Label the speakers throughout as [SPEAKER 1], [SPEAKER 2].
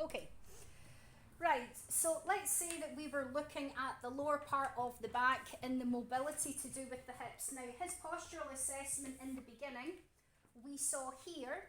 [SPEAKER 1] Okay, right, so let's say that we were looking at the lower part of the back and the mobility to do with the hips. Now, his postural assessment in the beginning, we saw here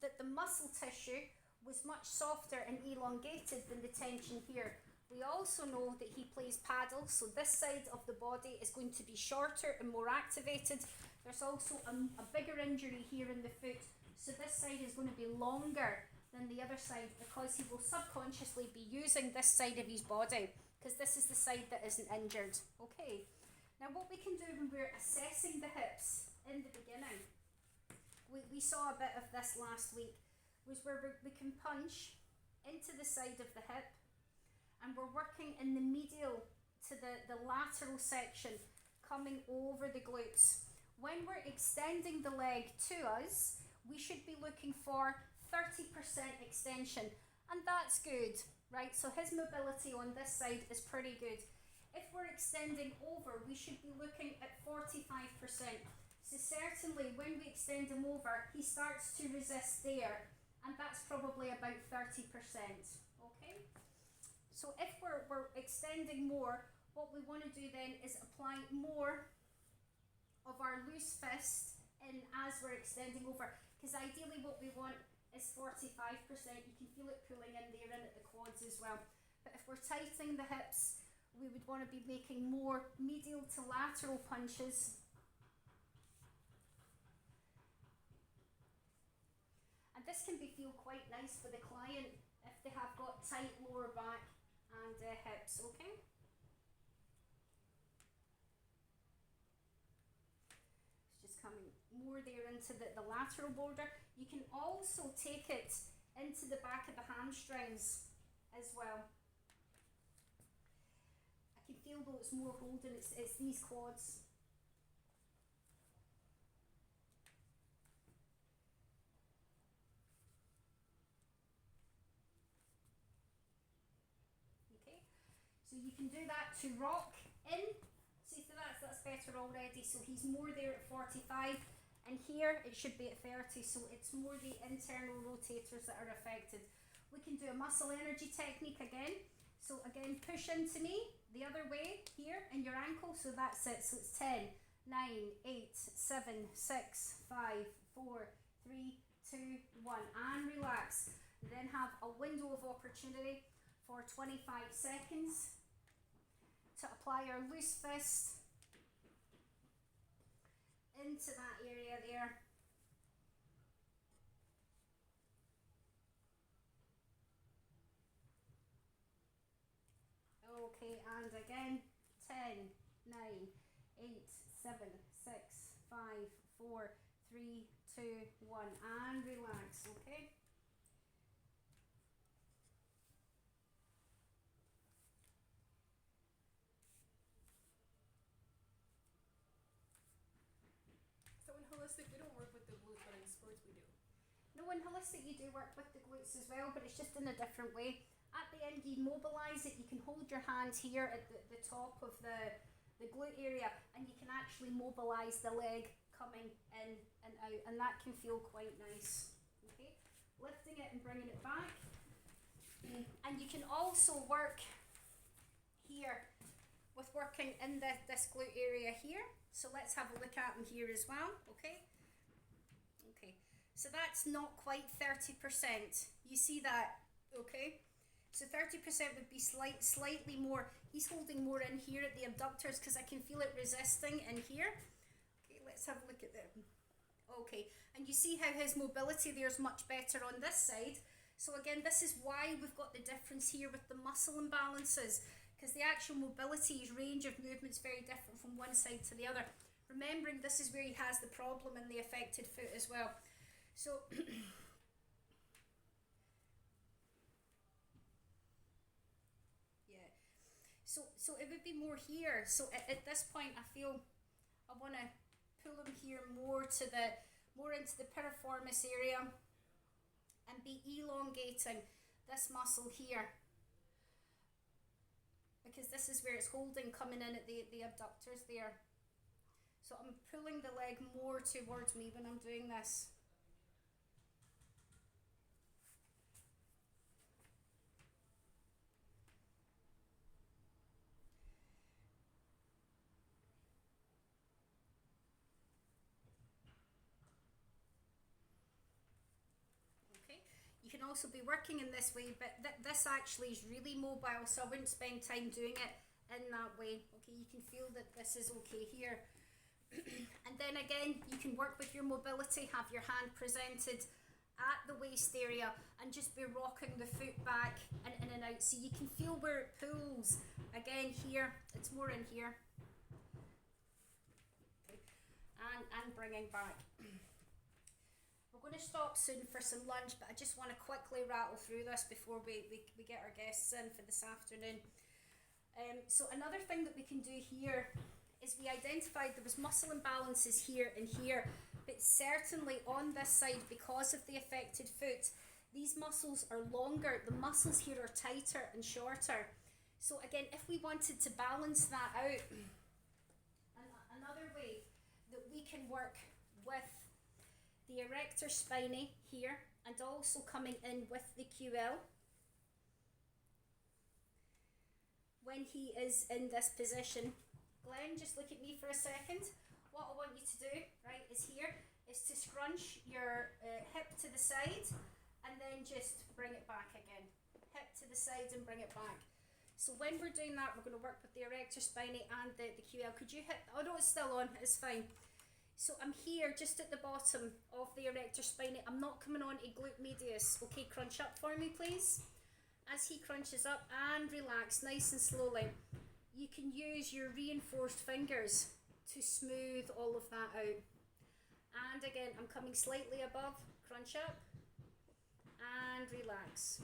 [SPEAKER 1] that the muscle tissue was much softer and elongated than the tension here. We also know that he plays paddle, so this side of the body is going to be shorter and more activated. There's also a bigger injury here in the foot, so this side is going to be longer than the other side because he will subconsciously be using this side of his body because this is the side that isn't injured. Okay, now what we can do when we're assessing the hips in the beginning, we saw a bit of this last week, was where we can punch into the side of the hip and we're working in the medial to the lateral section coming over the glutes. When we're extending the leg to us, we should be looking for 30% extension, and that's good, right? So his mobility on this side is pretty good. If we're extending over, we should be looking at 45%. So certainly when we extend him over, he starts to resist there, and that's probably about 30%, okay? So if we're extending more, what we want to do then is apply more of our loose fist in as we're extending over, because ideally what we want is 45%. You can feel it pulling in there and at the quads as well. But if we're tightening the hips, we would want to be making more medial to lateral punches. And this can feel quite nice for the client if they have got tight lower back and hips, okay? Just coming more there into the lateral border. You can also take it into the back of the hamstrings as well. I can feel though it's more holding, it's these quads. Okay, so you can do that to rock in. See, so that's better already. So he's more there at 45, and here it should be at 30. So it's more the internal rotators that are affected. We can do a muscle energy technique again. So again, push into me the other way here in your ankle. So that's it. So it's 10, 9, 8, 7, 6, 5, 4, 3, 2, 1, and relax. Then have a window of opportunity for 25 seconds to apply our loose fist into that area there. Okay, and again, 10, 9, 8, 7, 6, 5, 4, 3, 2, 1, and relax, okay?
[SPEAKER 2] So in holistic, we don't work with the glutes, but in sports we do.
[SPEAKER 1] No, in holistic you do work with the glutes as well, but it's just in a different way. At the end you mobilise it, you can hold your hand here at the top of the glute area, and you can actually mobilise the leg coming in and out, and that can feel quite nice. Okay, lifting it and bringing it back. And you can also work here with working in this glute area here. So let's have a look at them here as well, okay? Okay, so that's not quite 30%. You see that, okay? So 30% would be slightly more. He's holding more in here at the abductors because I can feel it resisting in here. Okay, let's have a look at them. Okay, and you see how his mobility there is much better on this side. So again, this is why we've got the difference here with the muscle imbalances, because the actual mobility, his range of movement is very different from one side to the other. Remembering this is where he has the problem in the affected foot as well. So yeah, so it would be more here. So at this point I feel I want to pull him here more into the piriformis area and be elongating this muscle here, because this is where it's holding, coming in at the abductors there. So I'm pulling the leg more towards me when I'm doing this. can also be working in this way, but this actually is really mobile, so I wouldn't spend time doing it in that way. Okay, you can feel that this is okay here. And then again, you can work with your mobility, have your hand presented at the waist area and just be rocking the foot back and in and out, so you can feel where it pulls. Again, here, it's more in here. Okay. And bringing back. We're going to stop soon for some lunch, but I just want to quickly rattle through this before we get our guests in for this afternoon. So another thing that we can do here is we identified there was muscle imbalances here and here, but certainly on this side, because of the affected foot, these muscles are longer. The muscles here are tighter and shorter. So again, if we wanted to balance that out, another way that we can work with the erector spinae here and also coming in with the QL when he is in this position. Glenn, just look at me for a second. What I want you to do, right, is to scrunch your hip to the side and then just bring it back again. Hip to the side and bring it back. So when we're doing that, we're going to work with the erector spinae and the QL. Could you hit? Oh no, it's still on. It's fine. So I'm here just at the bottom of the erector spinae. I'm not coming on to glute medius. Okay, crunch up for me, please. As he crunches up and relax nice and slowly. You can use your reinforced fingers to smooth all of that out. And again, I'm coming slightly above, crunch up and relax.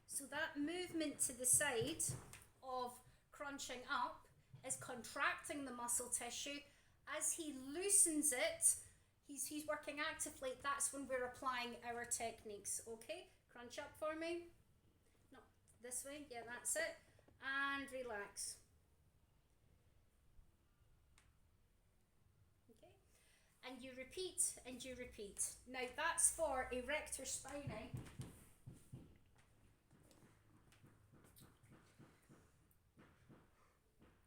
[SPEAKER 1] So that movement to the side of crunching up is contracting the muscle tissue. As he loosens it, he's working actively. That's when we're applying our techniques. Okay, crunch up for me. No, this way. Yeah, that's it. And relax. Okay, and you repeat and you repeat. Now that's for erector spinae.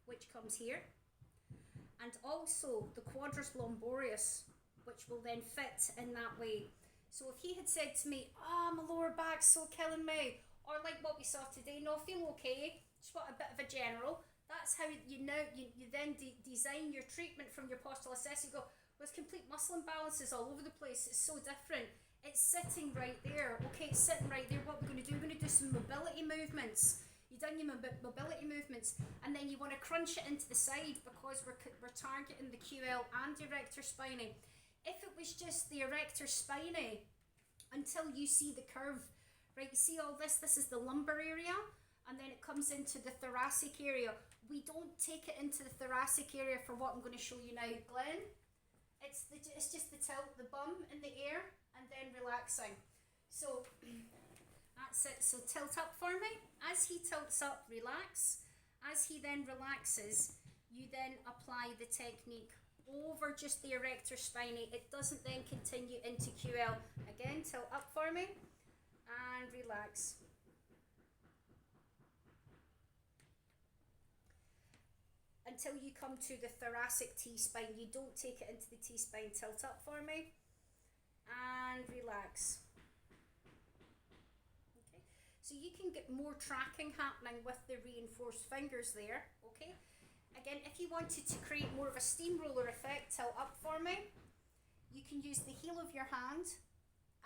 [SPEAKER 1] Which comes here. And also the quadrus lumboreus, which will then fit in that way. So if he had said to me, my lower back's so killing me, or like what we saw today, no, I feel okay, just want a bit of a general, that's how you then design your treatment from your postural assessment. You go, with complete muscle imbalances all over the place, it's so different. It's sitting right there, okay, it's sitting right there. What we're going to do, we're going to do some mobility movements. You've done your mobility movements, and then you want to crunch it into the side because we're targeting the QL and the erector spinae. If it was just the erector spinae, until you see the curve, right, you see all this is the lumbar area, and then it comes into the thoracic area. We don't take it into the thoracic area for what I'm going to show you now, Glenn. It's just the tilt, the bum in the air, and then relaxing. So that's it. So tilt up for me. As he tilts up, relax. As he then relaxes, you then apply the technique over just the erector spinae. It doesn't then continue into QL. Again, tilt up for me and relax. Until you come to the thoracic T-spine. You don't take it into the T-spine. Tilt up for me and relax. Okay, so you can get more tracking happening with the reinforced fingers there. Okay, again, if you wanted to create more of a steamroller effect, tilt up for me. You can use the heel of your hand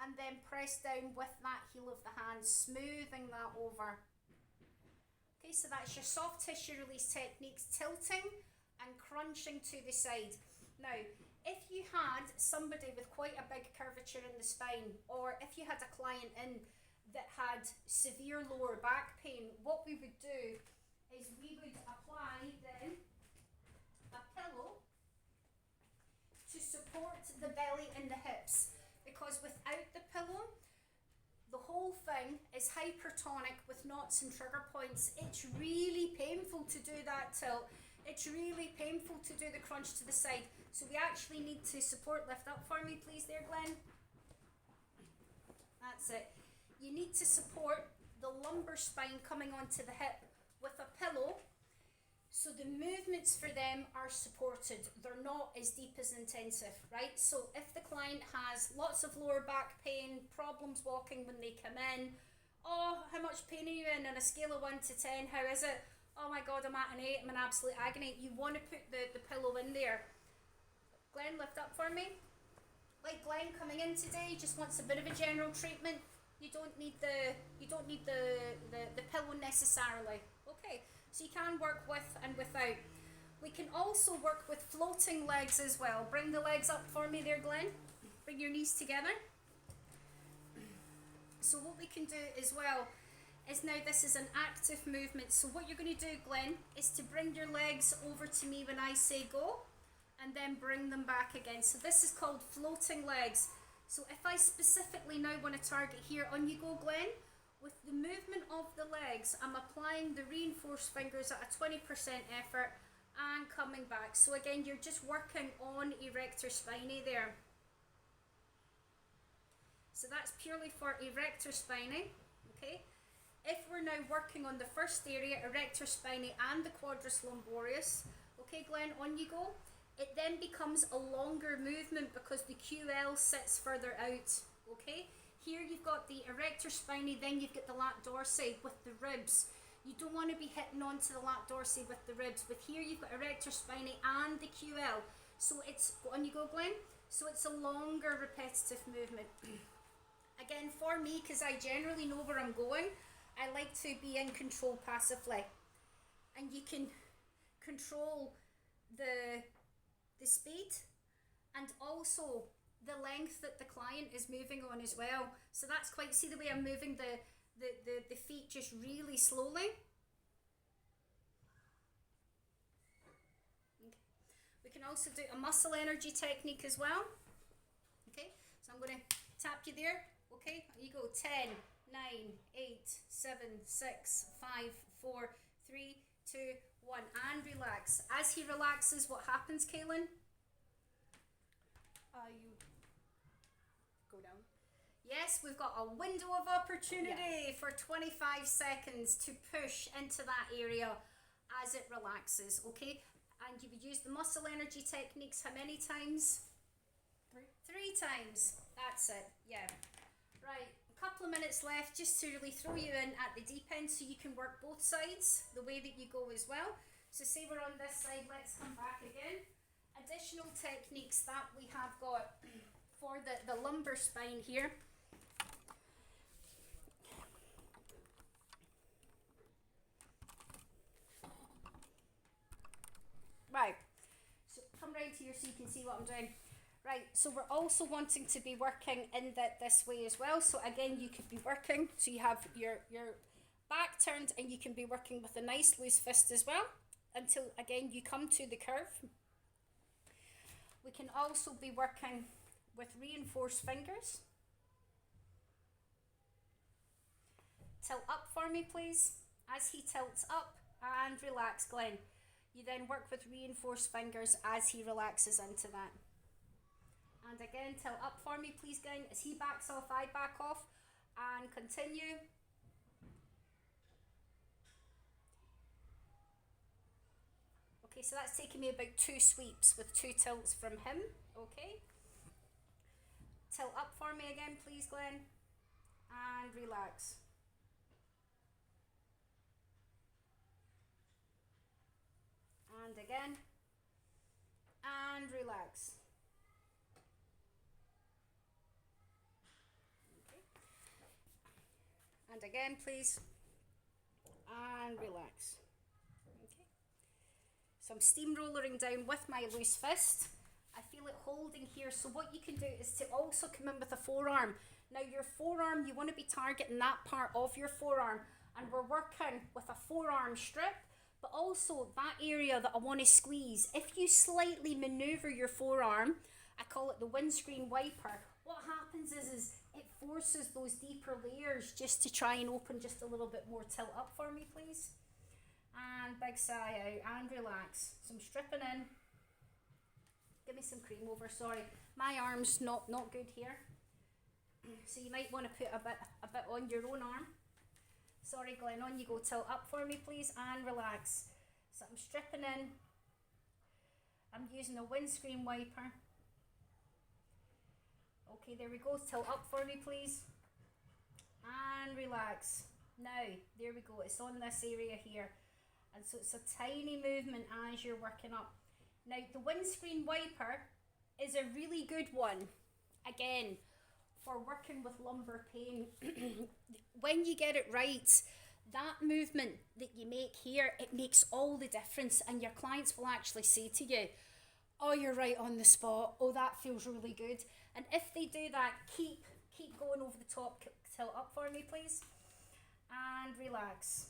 [SPEAKER 1] and then press down with that heel of the hand, smoothing that over. Okay, so that's your soft tissue release techniques, tilting and crunching to the side. Now, if you had somebody with quite a big curvature in the spine, or if you had a client in that had severe lower back pain, what we would do is we would apply then a pillow to support the belly and the hips, because without the pillow, the whole thing is hypertonic with knots and trigger points. It's really painful to do that tilt. It's really painful to do the crunch to the side. So we actually need to support. Lift up for me, please, there, Glenn. That's it. You need to support the lumbar spine coming onto the hip with a pillow So the movements for them are supported. They're not as deep as intensive, right? So if the client has lots of lower back pain, problems walking when they come in, oh, how much pain are you in? On a scale of 1 to 10, how is it? Oh my God, I'm at an 8, I'm in absolute agony. You want to put the pillow in there. Glenn, lift up for me. Like Glenn coming in today, just wants a bit of a general treatment. You don't need the pillow necessarily. Okay, so you can work with and without. We can also work with floating legs as well. Bring the legs up for me there, Glenn. Bring your knees together. So what we can do as well is, now this is an active movement. So what you're going to do, Glenn, is to bring your legs over to me when I say go, and then bring them back again. So this is called floating legs. So if I specifically now want to target here, on you go, Glenn. With the movement of the legs, I'm applying the reinforced fingers at a 20% effort and coming back. So again, you're just working on erector spinae there. So that's purely for erector spinae, okay? If we're now working on the first area, erector spinae and the quadrus lumboreus, okay, Glenn, on you go. It then becomes a longer movement because the QL sits further out, okay? Here you've got the erector spinae, then you've got the lat dorsi with the ribs. You don't want to be hitting onto the lat dorsi with the ribs, but here you've got erector spinae and the QL. So it's, on you go, Glenn. So it's a longer repetitive movement. Again, for me, because I generally know where I'm going, I like to be in control passively. And you can control the speed and also the length that the client is moving on as well. So that's quite, see the way I'm moving the feet just really slowly. Okay. We can also do a muscle energy technique as well. Okay, so I'm going to tap you there. Okay, you go 10, 9, 8, 7, 6, 5, 4, 3, 2, 1, and relax. As he relaxes, what happens, Kaylin?
[SPEAKER 2] You go down.
[SPEAKER 1] Yes, we've got a window of opportunity for 25 seconds to push into that area as it relaxes, okay? And you would use the muscle energy techniques how many times?
[SPEAKER 2] 3.
[SPEAKER 1] 3 times. That's it, yeah. Right, a couple of minutes left just to really throw you in at the deep end so you can work both sides the way that you go as well. So say we're on this side, let's come back again. Additional techniques that we have got for the lumbar spine here. Right, so come round here so you can see what I'm doing. Right, so we're also wanting to be working in this way as well. So again, you could be working, so you have your back turned and you can be working with a nice loose fist as well until again you come to the curve. We can also be working with reinforced fingers. Tilt up for me, please. As he tilts up, and relax, Glenn. You then work with reinforced fingers as he relaxes into that. And again, tilt up for me, please, Glenn. As he backs off, I back off. And continue. Okay, so that's taking me about 2 sweeps with 2 tilts from him. Okay. Tilt up for me again, please, Glenn. And relax. And again. And relax. Okay. And again, please. And relax. Okay. So I'm steamrollering down with my loose fist. I feel it holding here. So what you can do is to also come in with a forearm. Now your forearm, you want to be targeting that part of your forearm. And we're working with a forearm strip, but also that area that I want to squeeze. If you slightly maneuver your forearm, I call it the windscreen wiper, what happens is it forces those deeper layers just to try and open just a little bit more. Tilt up for me, please. And big sigh out and relax. So I'm stripping in. Give me some cream over, sorry. My arm's not good here. So you might want to put a bit on your own arm. Sorry, Glenn, on you go. Tilt up for me, please, and relax. So I'm stripping in. I'm using a windscreen wiper. Okay, there we go. Tilt up for me, please. And relax. Now, there we go. It's on this area here. And so it's a tiny movement as you're working up. Now, the windscreen wiper is a really good one. Again, for working with lumbar pain. When you get it right, that movement that you make here, it makes all the difference, and your clients will actually say to you, oh, you're right on the spot, oh, that feels really good. And if they do that, keep going over the top. Tilt up for me, please, and relax.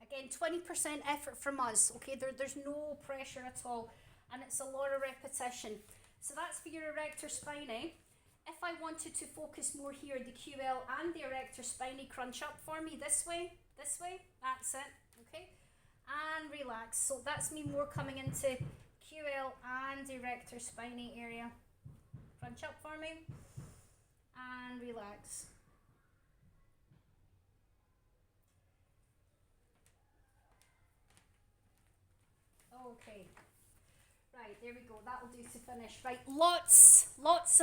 [SPEAKER 1] Again, 20% effort from us, okay? There's no pressure at all, and it's a lot of repetition. So that's for your erector spinae. If I wanted to focus more here, the QL and the erector spinae, crunch up for me this way, that's it, okay? And relax. So that's me more coming into QL and erector spinae area. Crunch up for me and relax. Okay. Right, there we go. That'll do to finish. Right, lots and lots